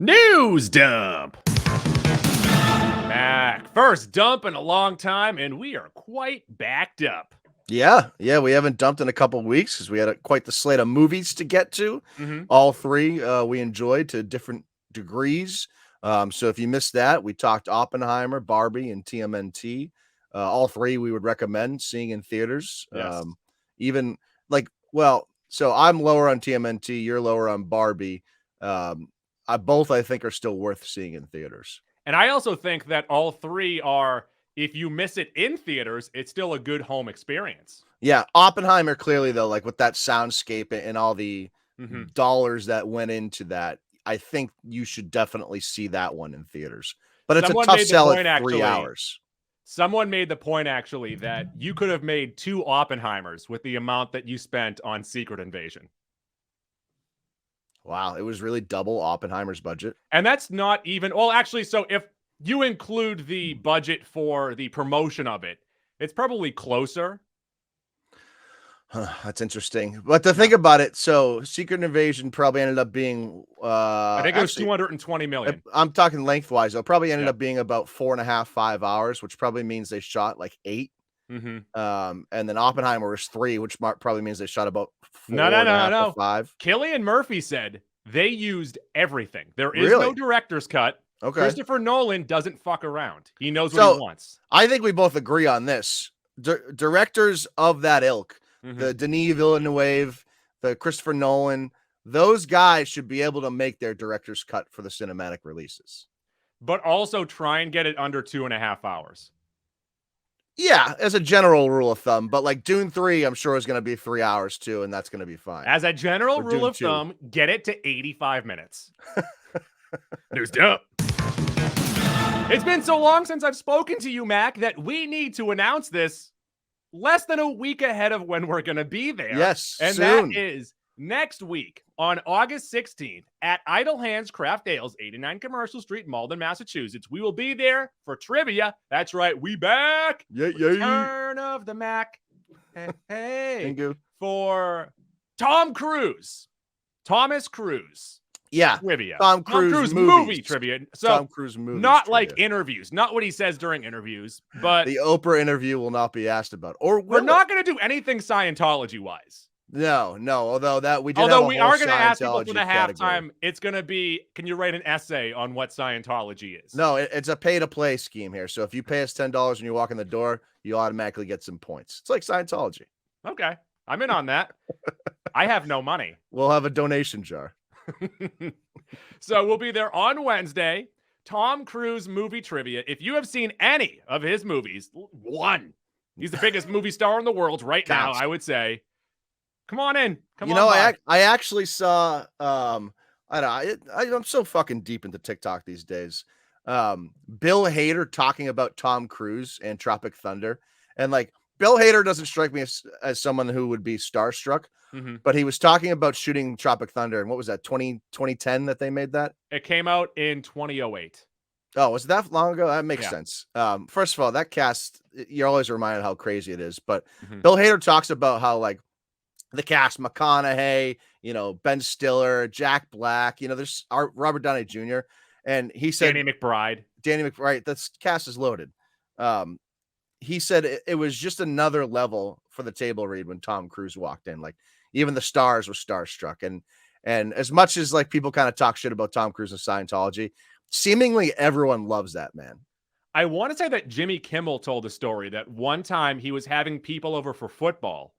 News dump. Mac, first dump in a long time, and we are quite backed up. Yeah, we haven't dumped in a couple of weeks because we had quite the slate of movies to get to. All three we enjoyed to different degrees. So if you missed that, we talked Oppenheimer, Barbie, and TMNT. All three we would recommend seeing in theaters. Yes. So I'm lower on TMNT, you're lower on Barbie. I think are still worth seeing in theaters. And I also think that all three are, if you miss it in theaters, it's still a good home experience. Yeah, Oppenheimer clearly though, like with that soundscape and all the dollars that went into that, I think you should definitely see that one in theaters. But it's a tough sell at 3 hours. Someone made the point actually that you could have made 2 Oppenheimers with the amount that you spent on Secret Invasion. Wow, it was really double Oppenheimer's budget. And that's not even, well, actually, so if you include the budget for the promotion of it, it's probably closer. That's interesting. But to think about it, so Secret Invasion probably ended up being I think it was 220 million. I'm talking lengthwise, though. Probably ended up being about 4.5, 5 hours, which probably means they shot like 8. And then Oppenheimer was 3, which probably means they shot about 4 no. 5. Cillian Murphy said they used everything. There is no director's cut. Okay. Christopher Nolan doesn't fuck around. He knows what he wants. I think we both agree on this. Directors of that ilk, the Denis Villeneuve, the Christopher Nolan, those guys should be able to make their director's cut for the cinematic releases. But also try and get it under 2.5 hours. Yeah, as a general rule of thumb. But like Dune 3, I'm sure is going to be 3 hours too, and that's going to be fine. As a general rule of thumb, get it to 85 minutes. News dump. It's been so long since I've spoken to you, Mac, that we need to announce this less than a week ahead of when we're going to be there. Yes, and soon. That is next week on August 16th at Idle Hands Craft Ales, 89 Commercial Street, Malden, Massachusetts. We will be there for trivia. That's right, we back. Return of the Mac. Hey. For Tom Cruise. Thomas Cruise. Yeah, trivia. Tom Cruise movie trivia. So Tom Cruise movie, not trivia. Like interviews, not what he says during interviews, but the Oprah interview will not be asked about. Or we're not going to do anything Scientology wise. No. Although we are going to ask people for the halftime. It's going to be, can you write an essay on what Scientology is? No, it's a pay to play scheme here. So if you pay us $10 when you walk in the door, you automatically get some points. It's like Scientology. Okay, I'm in on that. I have no money. We'll have a donation jar. So we'll be there on Wednesday. Tom Cruise movie trivia. If you have seen any of his movies, one, he's the biggest movie star in the world right now, I would say. Come on in. I actually saw. I'm so fucking deep into TikTok these days. Bill Hader talking about Tom Cruise and Tropic Thunder, and like Bill Hader doesn't strike me as someone who would be starstruck. But he was talking about shooting Tropic Thunder, and what was that, 2010 that they made that? It came out in 2008. Oh, was it that long ago? That makes sense. First of all, that cast, you're always reminded how crazy it is. But Bill Hader talks about how like the cast, McConaughey, Ben Stiller, Jack Black, there's Robert Downey Jr. And he said Danny McBride. That cast is loaded. He said it was just another level for the table read when Tom Cruise walked in. Like even the stars were starstruck. And as much as like people kind of talk shit about Tom Cruise and Scientology, seemingly everyone loves that man. I want to say that Jimmy Kimmel told a story that one time he was having people over for football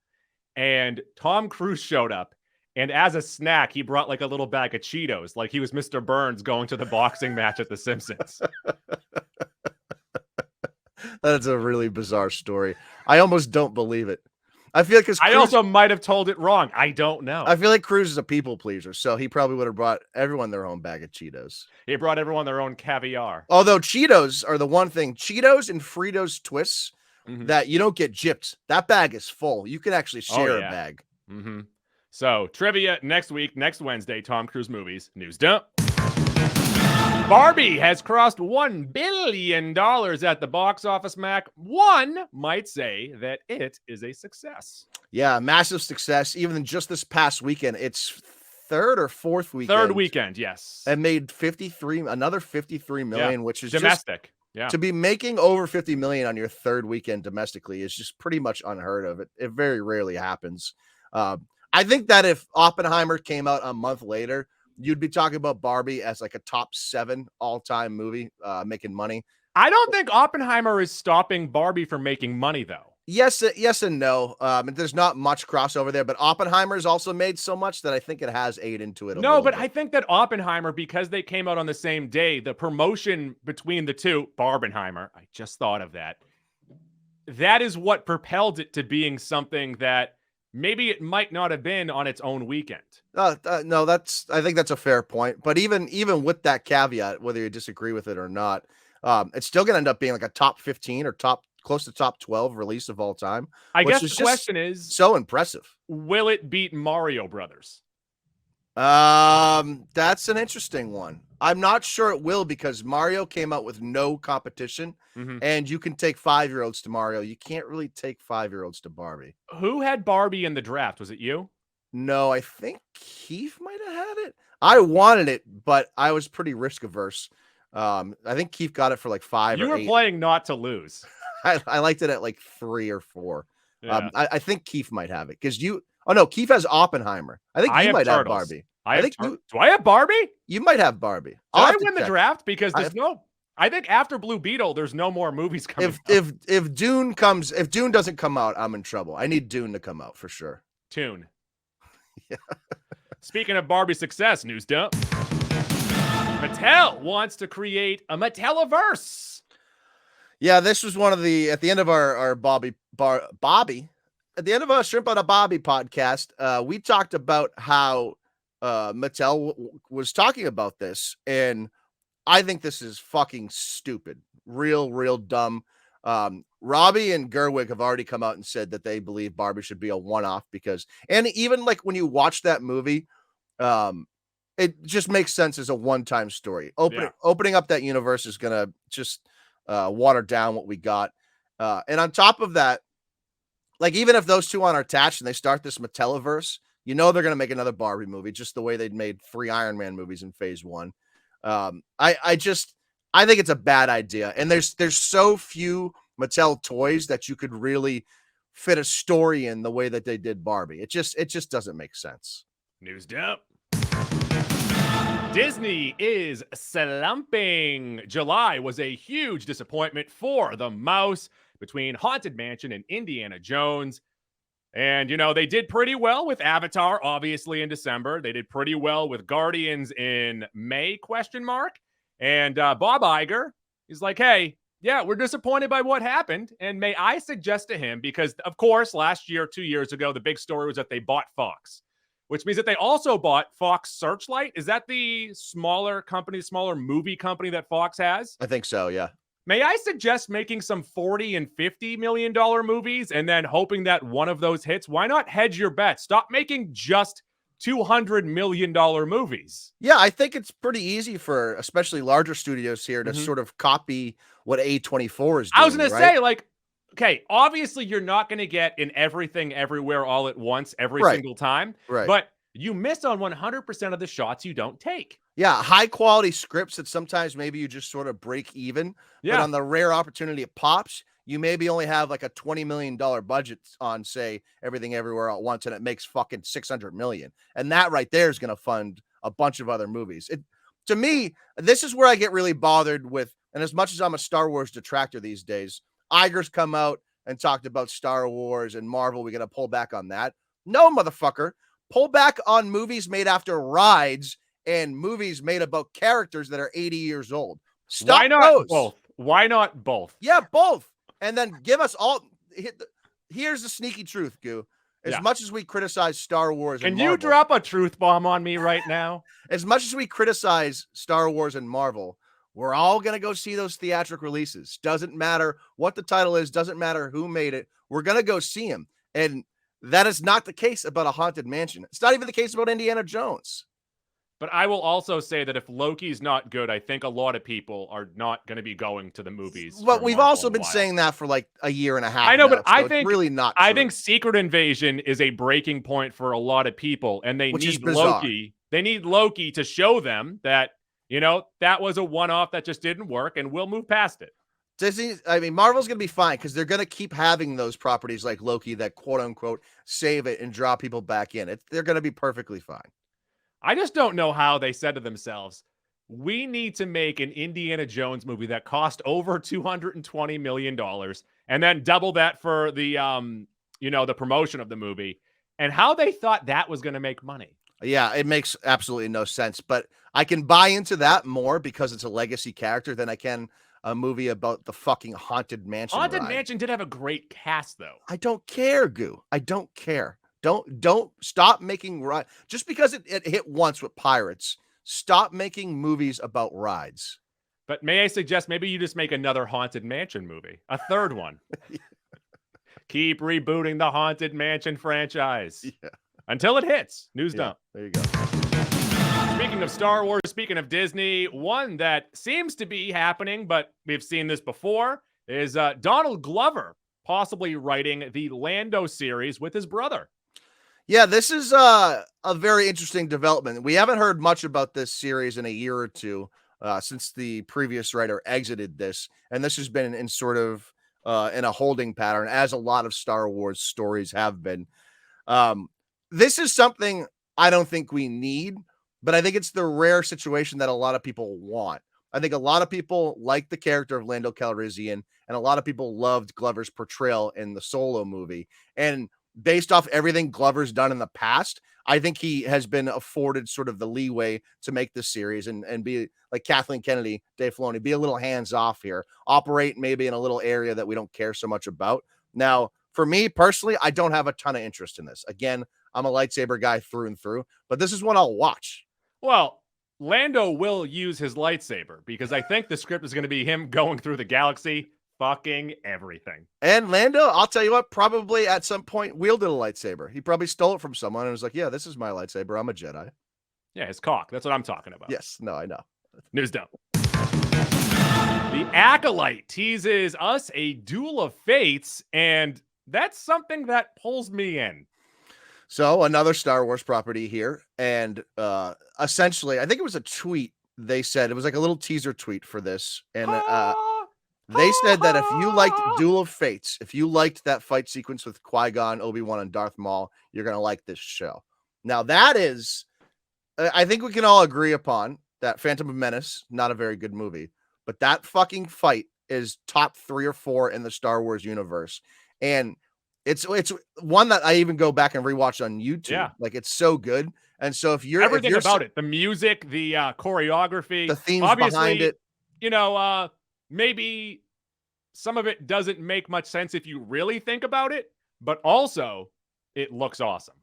and Tom Cruise showed up. And as a snack, he brought like a little bag of Cheetos, like he was Mr. Burns going to the boxing match at The Simpsons. That's a really bizarre story. I almost don't believe it. I feel like I also might have told it wrong. I don't know. I feel like Cruise is a people pleaser, so he probably would have brought everyone their own bag of Cheetos. He brought everyone their own caviar. Although Cheetos are the one thing, Cheetos and Fritos twists that you don't get gypped. That bag is full. You can actually share a bag. So trivia next week, next Wednesday, Tom Cruise movies, news dump. Barbie has crossed $1 billion at the box office, Mac. One might say that it is a success. Yeah, massive success. Even just this past weekend, its third or fourth weekend. Third weekend, yes. And made another 53 million, which is domestic. To be making over 50 million on your third weekend domestically is just pretty much unheard of. It very rarely happens. I think that if Oppenheimer came out a month later, you'd be talking about Barbie as like a top 7 all-time movie making money. I don't think Oppenheimer is stopping Barbie from making money, though. Yes and no. There's not much crossover there, but Oppenheimer's also made so much that I think it has ate into it. No, but I think that Oppenheimer, because they came out on the same day, the promotion between the two, Barbenheimer, I just thought of that. That is what propelled it to being something that maybe it might not have been on its own weekend. No, I think that's a fair point. But even with that caveat, whether you disagree with it or not, it's still going to end up being like a top 15 or close to top 12 release of all time. I guess the question is, so impressive. Will it beat Mario Brothers? That's an interesting one. I'm not sure it will, because Mario came out with no competition, and you can take 5-year-olds to Mario. You can't really take 5-year-olds to Barbie. Who had Barbie in the draft? Was it you? No, I think Keith might have had it. I wanted it, but I was pretty risk averse. I think Keith got it for like 5 or 8. You were playing not to lose. I liked it at like 3 or 4. Yeah. I think Keith might have it, because Keith has Oppenheimer. I think you might have Barbie. Do I have Barbie? You might have Barbie. Did I win the draft? Because I think after Blue Beetle, there's no more movies coming. If Dune doesn't come out, I'm in trouble. I need Dune to come out for sure. Tune. Yeah. Speaking of Barbie success, news dump. Mattel wants to create a Mattel-averse. Yeah, this was one of at the end of our at the end of our Shrimp on a Bobby podcast, we talked about how Mattel was talking about this, and I think this is fucking stupid. Real dumb. Robbie and Gerwig have already come out and said that they believe Barbie should be a one-off, and even like when you watch that movie, it just makes sense as a one-time story. Opening up that universe is gonna just water down what we got. And on top of that, like, even if those two aren't attached and they start this Mattel-averse, they're going to make another Barbie movie, just the way they'd made 3 Iron Man movies in phase 1. I think it's a bad idea. And there's so few Mattel toys that you could really fit a story in the way that they did Barbie. It just doesn't make sense. News dump. Disney is slumping. July was a huge disappointment for the mouse between Haunted Mansion and Indiana Jones. And, they did pretty well with Avatar, obviously, in December. They did pretty well with Guardians in May, ? And Bob Iger is like, hey, yeah, we're disappointed by what happened. And may I suggest to him, because, of course, last year, 2 years ago, the big story was that they bought Fox, which means that they also bought Fox Searchlight. Is that the smaller movie company that Fox has? I think so, yeah. May I suggest making some $40 and $50 million movies and then hoping that one of those hits? Why not hedge your bet? Stop making just $200 million movies. Yeah, I think it's pretty easy for especially larger studios here to sort of copy what A24 is doing. I was going to say, like, okay, obviously you're not going to get in everything everywhere all at once every single time. Right. But you miss on 100% of the shots you don't take. Yeah, high quality scripts that sometimes maybe you just sort of break even. Yeah. But on the rare opportunity it pops, you maybe only have like a $20 million budget on, say, Everything Everywhere at Once, and it makes fucking $600 million. And that right there is going to fund a bunch of other movies. To me, this is where I get really bothered with, and as much as I'm a Star Wars detractor these days, Iger's come out and talked about Star Wars and Marvel. We got to pull back on that. No, motherfucker. Pull back on movies made after rides and movies made about characters that are 80 years old. Stop. Why not those. Both? Why not both? Yeah, both. And then give us all. Here's the sneaky truth, Goo. As much as we criticize Star Wars, can you drop a truth bomb on me right now? As much as we criticize Star Wars and Marvel, we're all going to go see those theatric releases. Doesn't matter what the title is. Doesn't matter who made it. We're going to go see them. And that is not the case about a Haunted Mansion. It's not even the case about Indiana Jones. But I will also say that if Loki's not good, I think a lot of people are not going to be going to the movies. But for we've Marvel also in a been while. saying that for like a year and a half. I know, now, but I so it's think really not. I True. think Secret Invasion is a breaking point for a lot of people, and they Which is need bizarre. Loki. They need Loki to show them that, you know, that was a one-off that just didn't work, and we'll move past it. Disney, I mean, Marvel's going to be fine because they're going to keep having those properties like Loki that quote unquote save it and draw people back in. They're going to be perfectly fine. I just don't know how they said to themselves, we need to make an Indiana Jones movie that cost over $220 million and then double that for the, the promotion of the movie, and how they thought that was going to make money. Yeah, it makes absolutely no sense, but I can buy into that more because it's a legacy character than I can a movie about the fucking Haunted Mansion. Haunted ride. Mansion did have a great cast, though. I don't care, Goo. I don't care. Don't stop making rides just because it hit once with pirates. Stop making movies about rides. But may I suggest maybe you just make another Haunted Mansion movie, a third one. Keep rebooting the Haunted Mansion franchise until it hits. News dump. There you go. Speaking of Star Wars, speaking of Disney, one that seems to be happening, but we've seen this before, is Donald Glover possibly writing the Lando series with his brother. Yeah, this is a very interesting development. We haven't heard much about this series in a year or two since the previous writer exited this, and this has been in sort of in a holding pattern, as a lot of Star Wars stories have been. This is something I don't think we need, but I think it's the rare situation that a lot of people want. I think a lot of people like the character of Lando Calrissian, and a lot of people loved Glover's portrayal in the Solo movie. And based off everything Glover's done in the past, I think he has been afforded sort of the leeway to make this series and be like Kathleen Kennedy, Dave Filoni, be a little hands off here, operate maybe in a little area that we don't care so much about. Now, for me personally, I don't have a ton of interest in this. Again, I'm a lightsaber guy through and through, but this is one I'll watch. Well, Lando will use his lightsaber because I think the script is going to be him going through the galaxy, fucking everything. And Lando, I'll tell you what, probably at some point wielded a lightsaber. He probably stole it from someone and was like, yeah, this is my lightsaber. I'm a Jedi. Yeah, his cock. That's what I'm talking about. Yes. No, I know. News dump. The Acolyte teases us a Duel of Fates, and that's something that pulls me in. So another Star Wars property here. And essentially, I think it was a tweet. They said it was like a little teaser tweet for this. And they said that if you liked Duel of Fates, if you liked that fight sequence with Qui-Gon, Obi-Wan, and Darth Maul, you're going to like this show. Now, that is, I think we can all agree upon that Phantom of Menace, not a very good movie, but that fucking fight is top 3 or 4 in the Star Wars universe. And it's one that I even go back and rewatch on YouTube. Yeah. Like, it's so good. And so if you're everything about it, the music, the choreography, the themes behind it, maybe some of it doesn't make much sense if you really think about it, but also it looks awesome.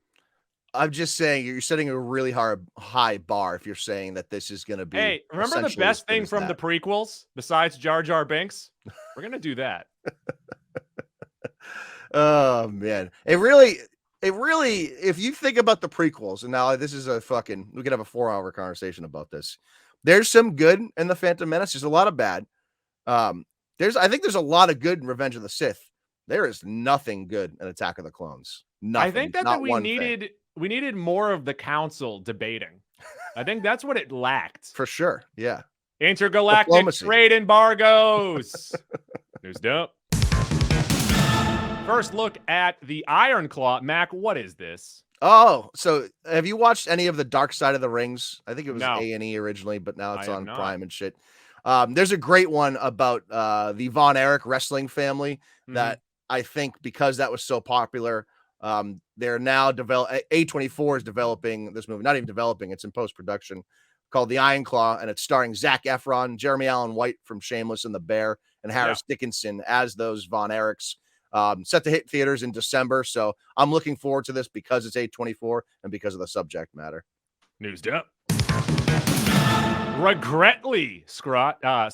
I'm just saying you're setting a really high bar if you're saying that this is going to be. Hey, remember the best thing from the prequels besides Jar Jar Binks? We're going to do that. Oh man. It really, if you think about the prequels, and now this is we could have a 4-hour conversation about this. There's some good in the Phantom Menace. There's a lot of bad. I think there's a lot of good in Revenge of the Sith. There is nothing good in Attack of the Clones. Nothing. I think that we needed more of the council debating. I think that's what it lacked. For sure. Yeah. Intergalactic diplomacy. Trade embargoes. News dump. First look at the Iron Claw. Mac, what is this? Oh, so have you watched any of the Dark Side of the Rings? I think it was No. A&E originally, but now it's on not. Prime and shit. There's a great one about the Von Erich wrestling family that I think because that was so popular, they're now A24 is developing this movie, not even developing, it's in post-production, called The Iron Claw, and it's starring Zac Efron, Jeremy Allen White from Shameless and The Bear, and Harris Dickinson as those Von Erichs. Set to hit theaters in December, so I'm looking forward to this because it's A24 and because of the subject matter. News dump. Regretly, Scott, I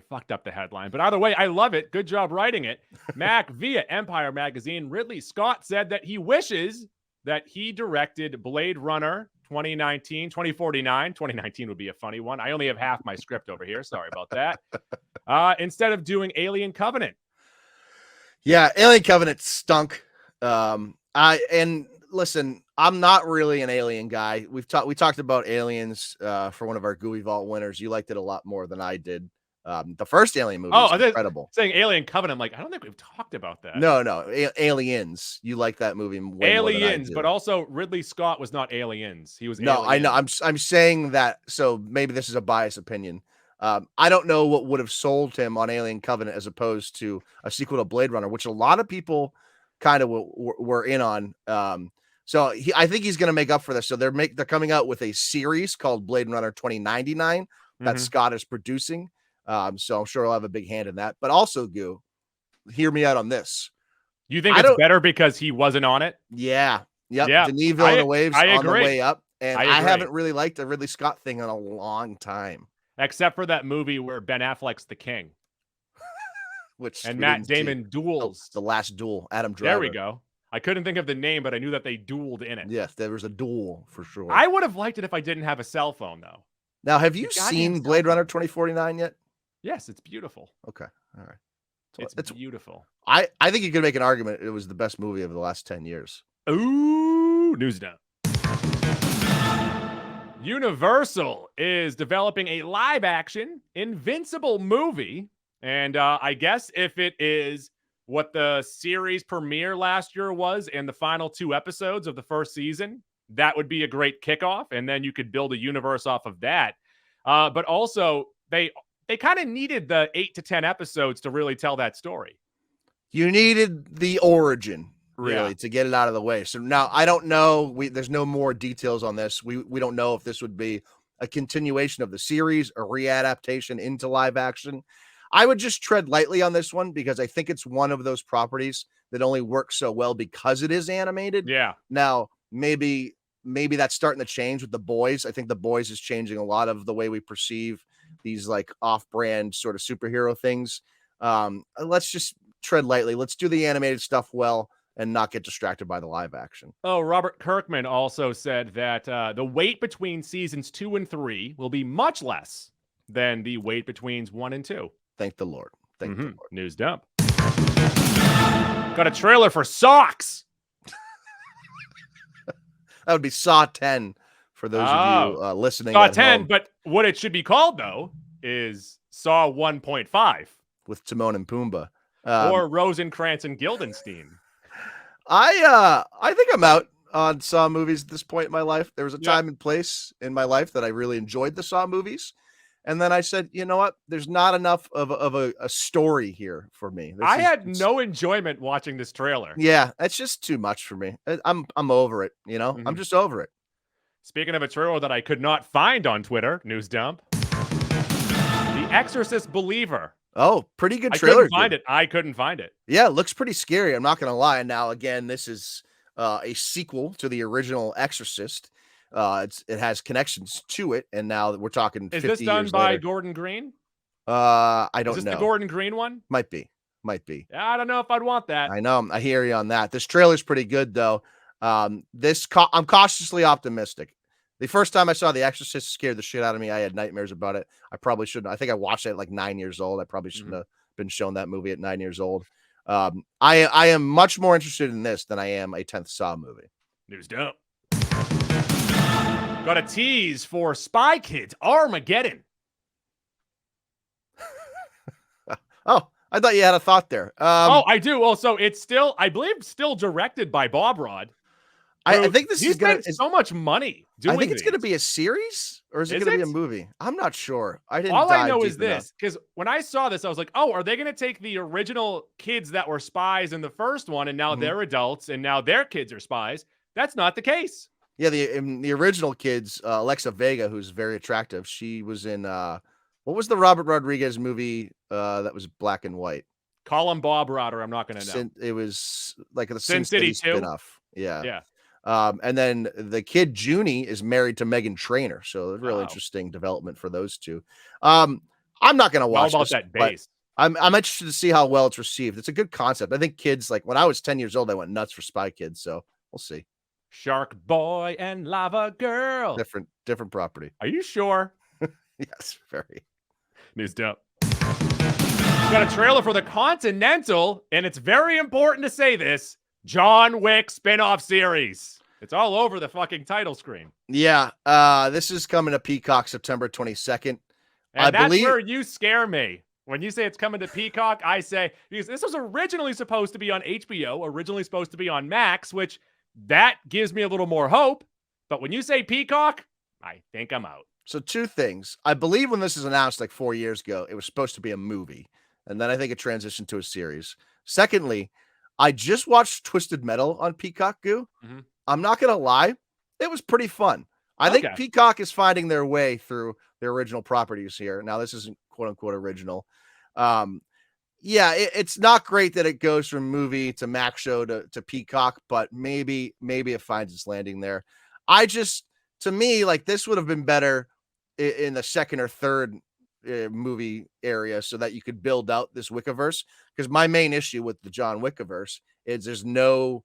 fucked up the headline, but either way, I love it. Good job writing it. Mac, via Empire Magazine, Ridley Scott said that he wishes that he directed Blade Runner 2019, 2049. 2019 would be a funny one. I only have half my script over here. Sorry about that. Instead of doing Alien Covenant. Yeah, Alien Covenant stunk. And listen, I'm not really an Alien guy. We talked about Aliens for one of our Gooey Vault winners. You liked it a lot more than I did. The first Alien movie is incredible. Saying Alien Covenant, I'm like, I don't think we've talked about that. No, Aliens. You like that movie way more than I do. But also Ridley Scott was not Aliens. He was No, Alien. I know. I'm saying that, so maybe this is a biased opinion. I don't know what would have sold him on Alien Covenant as opposed to a sequel to Blade Runner, which a lot of people kind of were in on. So I think he's going to make up for this. So they're coming out with a series called Blade Runner 2099 that Scott is producing. So I'm sure he'll have a big hand in that. But also, Goo, hear me out on this. You think it's better because he wasn't on it? Yeah. Yep. Yeah. Denis Villeneuve's on the way up. And I agree. haven't really liked the Ridley Scott thing in a long time. Except for that movie where Ben Affleck's the king. And Matt Damon duels. The Last Duel, Adam Driver. There we go. I couldn't think of the name, but I knew that they dueled in it. Yes, there was a duel for sure. I would have liked it if I didn't have a cell phone, though. Now, have you seen Blade Runner 2049 yet? Yes, it's beautiful. Okay. All right. So it's beautiful. I think you could make an argument it was the best movie of the last 10 years. Ooh, news dump. Universal is developing a live-action Invincible movie. And I guess if it is what the series premiere last year was and the final 2 episodes of the first season, that would be a great kickoff. And then you could build a universe off of that. But also, they kind of needed the 8 to 10 episodes to really tell that story. You needed the origin, really, to get it out of the way. So now I don't know. There's no more details on this. We don't know if this would be a continuation of the series, a readaptation into live action. I would just tread lightly on this one because I think it's one of those properties that only works so well because it is animated. Yeah. Now, maybe that's starting to change with The Boys. I think The Boys is changing a lot of the way we perceive these like off-brand sort of superhero things. Let's just tread lightly. Let's do the animated stuff well and not get distracted by the live action. Oh, Robert Kirkman also said that the wait between seasons 2 and 3 will be much less than the wait between 1 and 2. Thank the Lord. Thank the Lord. News dump. Got a trailer for Socks. That would be Saw 10 for those of you listening. Saw 10, but what it should be called, though, is Saw 1.5. With Timon and Pumbaa. Or Rosencrantz and Guildenstern. I think I'm out on Saw movies at this point in my life. There was a time and place in my life that I really enjoyed the Saw movies. And then I said, you know what? There's not enough of a story here for me. I had no enjoyment watching this trailer. Yeah, it's just too much for me. I'm over it, you know? I'm just over it. Speaking of a trailer that I could not find on Twitter, news dump. The Exorcist Believer. Oh, pretty good trailer. I couldn't find it. Yeah, it looks pretty scary. I'm not going to lie. Now, again, this is a sequel to the original Exorcist. It has connections to it, and now we're talking 50 years later. Is this done by Gordon Green? I don't know. Is this the Gordon Green one? Might be. Yeah, I don't know if I'd want that. I know. I hear you on that. This trailer's pretty good, though. I'm cautiously optimistic. The first time I saw The Exorcist scared the shit out of me. I had nightmares about it. I probably shouldn't. I think I watched it at like 9 years old. I probably shouldn't have been shown that movie at 9 years old. I am much more interested in this than I am a 10th Saw movie. News dump. Got a tease for Spy Kids Armageddon. Oh, I thought you had a thought there. I do. Well, so it's still, I believe, still directed by Bob Rod. I think this is going to so much money doing I think it's going to be a series, or is it going to be a movie? I'm not sure. All I know is this, because when I saw this, I was like, oh, are they going to take the original kids that were spies in the first one, and now they're adults, and now their kids are spies? That's not the case. Yeah, the original kids, Alexa Vega, who's very attractive, she was in, what was the Robert Rodriguez movie that was black and white? Call him Bob Rod, or I'm not going to know. It was like the Sin City 2 spinoff. Yeah. Yeah. And then the kid Junie is married to Meghan Trainor, so a real interesting development for those two. I'm not going to watch all about that base. I'm interested to see how well it's received. It's a good concept. I think kids, like when I was 10 years old, I went nuts for Spy Kids, so we'll see. Shark Boy and Lava Girl. Different property. Are you sure? Yes, very. News dump. Got a trailer for the Continental, and it's very important to say this, John Wick spinoff series. It's all over the fucking title screen. Yeah, this is coming to Peacock September 22nd. And that's where you scare me. When you say it's coming to Peacock, I say, because this was originally supposed to be on HBO, originally supposed to be on Max, which that gives me a little more hope. But when you say Peacock, I think I'm out. So 2 things. I believe when this was announced like 4 years ago, it was supposed to be a movie. And then I think it transitioned to a series. Secondly, I just watched Twisted Metal on Peacock, Goo. Mm-hmm. I'm not going to lie. It was pretty fun. I think Peacock is finding their way through their original properties here. Now, this isn't quote unquote original. Yeah, it's not great that it goes from movie to Max show to Peacock, but maybe it finds its landing there. To me, like this would have been better in the second or third movie area so that you could build out this Wickiverse. Because my main issue with the John Wickiverse is there's no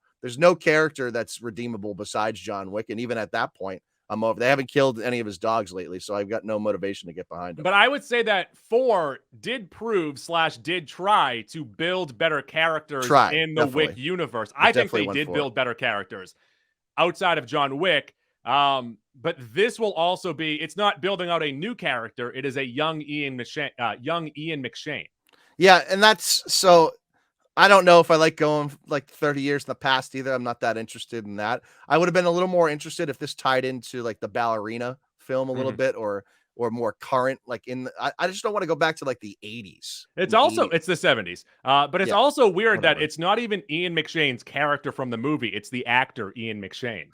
character that's redeemable besides John Wick. And even at that point, I'm over. They haven't killed any of his dogs lately, so I've got no motivation to get behind him. But I would say that 4 did prove / did try to build better characters in the Wick universe. I think they did build better characters outside of John Wick. But this will also be, it's not building out a new character. It is a young Ian McShane. Yeah. And that's, so I don't know if I like going like 30 years in the past either. I'm not that interested in that. I would have been a little more interested if this tied into like the ballerina film a little bit or more current, like I just don't want to go back to like the 80s. It's the 70s. But it's also weird that it's not even Ian McShane's character from the movie. It's the actor Ian McShane.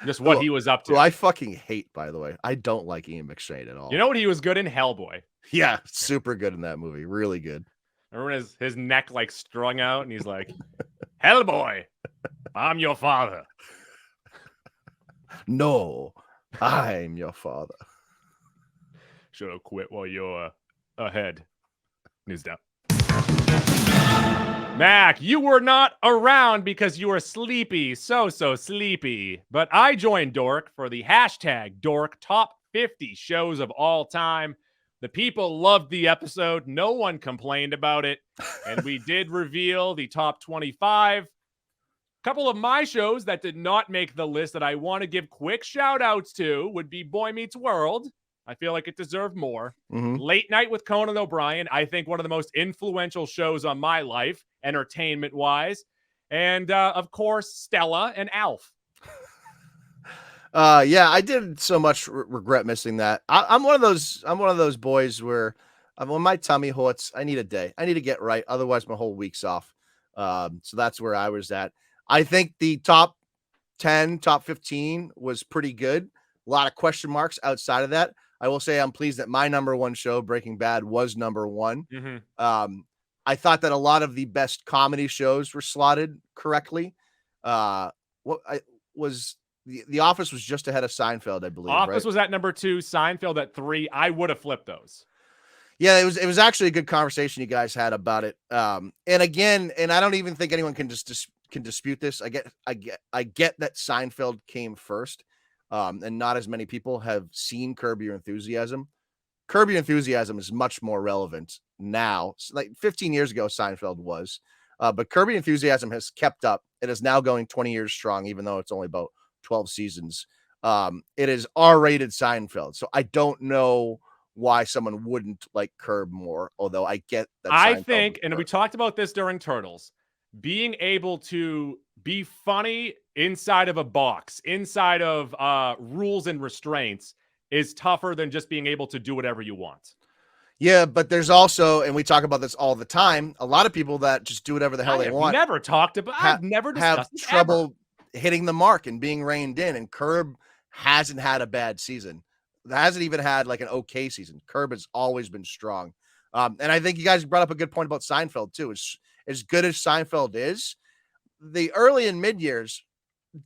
Just what he was up to. Who I fucking hate, by the way. I don't like Ian McShane at all. You know what he was good in? Hellboy. Yeah, super good in that movie. Really good. Remember his neck like strung out and he's like, Hellboy, I'm your father. No, I'm your father. Should have quit while you're ahead. News down. Mac, you were not around because you were sleepy, so sleepy. But I joined Dork for the hashtag Dork Top 50 Shows of All Time. The people loved the episode. No one complained about it. And we did reveal the top 25. A couple of my shows that did not make the list that I want to give quick shout outs to would be Boy Meets World. I feel like it deserved more. Mm-hmm. Late Night with Conan O'Brien. I think one of the most influential shows on my life, entertainment-wise. And, of course, Stella and Alf. Yeah, I did so much regret missing that. I'm one of those boys where when my tummy hurts, I need a day. I need to get right. Otherwise, my whole week's off. So that's where I was at. I think the top 10, top 15 was pretty good. A lot of question marks outside of that. I will say I'm pleased that my number one show, Breaking Bad, was number one. Mm-hmm. I thought that a lot of the best comedy shows were slotted correctly. The Office was just ahead of Seinfeld, I believe. Office was at number 2, Seinfeld at 3. I would have flipped those. Yeah, it was actually a good conversation you guys had about it. And again, I don't even think anyone can dispute this. I get that Seinfeld came first. And not as many people have seen Curb Your Enthusiasm. Curb Your Enthusiasm is much more relevant now. Like 15 years ago, Seinfeld was. But Curb Your Enthusiasm has kept up. It is now going 20 years strong, even though it's only about 12 seasons. It is R-rated Seinfeld. So I don't know why someone wouldn't like Curb more, although I get that. I think, and we talked about this during Turtles, being able to be funny inside of a box, inside of rules and restraints is tougher than just being able to do whatever you want. Yeah, but there's also, and we talk about this all the time, a lot of people that just do whatever the hell they want. I've never discussed have trouble hitting the mark and being reined in, and Curb hasn't had a bad season. Hasn't even had like an okay season. Curb has always been strong. And I think you guys brought up a good point about Seinfeld too. As good as Seinfeld is, the early and mid years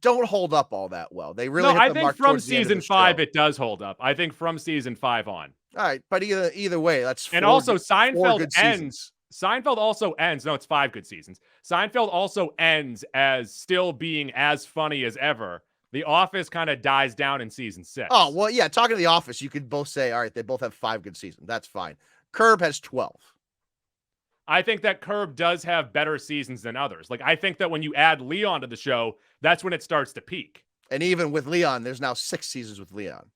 don't hold up all that well. They really I think from season 5 it does hold up. I think from season 5 on. All right, but either way, that's and also Seinfeld ends Seinfeld also ends. No, it's 5 good seasons. Seinfeld also ends as still being as funny as ever. The Office kind of dies down in season 6. Oh, well, yeah. Talking to The Office, you could both say, all right, they both have 5 good seasons. That's fine. Curb has 12. I think that Curb does have better seasons than others. Like, I think that when you add Leon to the show, that's when it starts to peak. And even with Leon, there's now 6 seasons with Leon.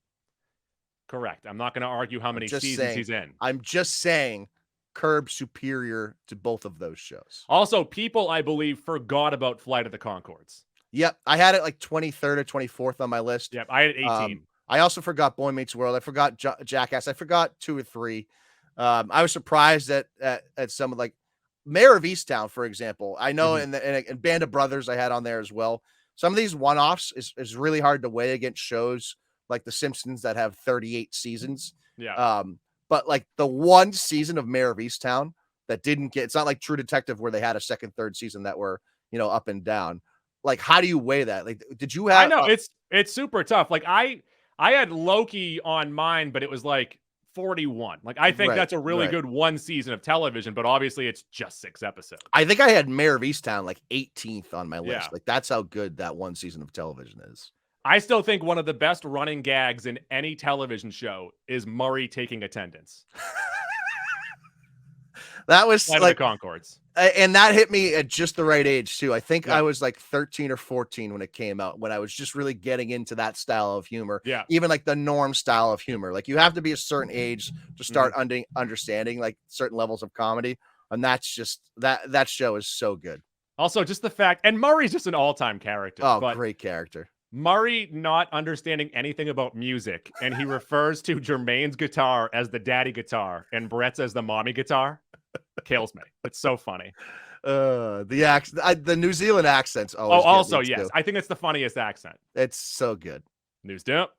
Correct. I'm not going to argue how many seasons he's in. I'm just saying Curb superior to both of those shows. Also, people, I believe, forgot about Flight of the Conchords. Yep. I had it like 23rd or 24th on my list. Yep. I had 18. I also forgot Boy Meets World. I forgot Jackass. I forgot 2 or 3. I was surprised at some of like Mayor of Easttown, for example. I know in Band of Brothers I had on there as well. Some of these one-offs is really hard to weigh against shows like The Simpsons that have 38 seasons. Yeah. But like the one season of Mayor of Easttown that didn't get, it's not like True Detective where they had a second, third season that were, up and down. Like, how do you weigh that? Like, did you have? I know it's super tough. Like I had Loki on mine, but it was like 41. Like, I think that's a really good one season of television, but obviously it's just 6 episodes. I think I had Mayor of Easttown like 18th on my list. Yeah. Like, that's how good that one season of television is. I still think one of the best running gags in any television show is Murray taking attendance. That was Flight like of the Conchords. And that hit me at just the right age too. I think I was like 13 or 14 when it came out, when I was just really getting into that style of humor. Yeah. Even like the norm style of humor. Like, you have to be a certain age to start understanding like certain levels of comedy. And that's just that show is so good. Also, just the fact, and Murray's just an all-time character. Oh, great character. Murray not understanding anything about music, and he refers to Jermaine's guitar as the daddy guitar and Brett's as the mommy guitar. Kills me. It's so funny. The New Zealand accents. Also, yes. I think it's the funniest accent. It's so good. News dump.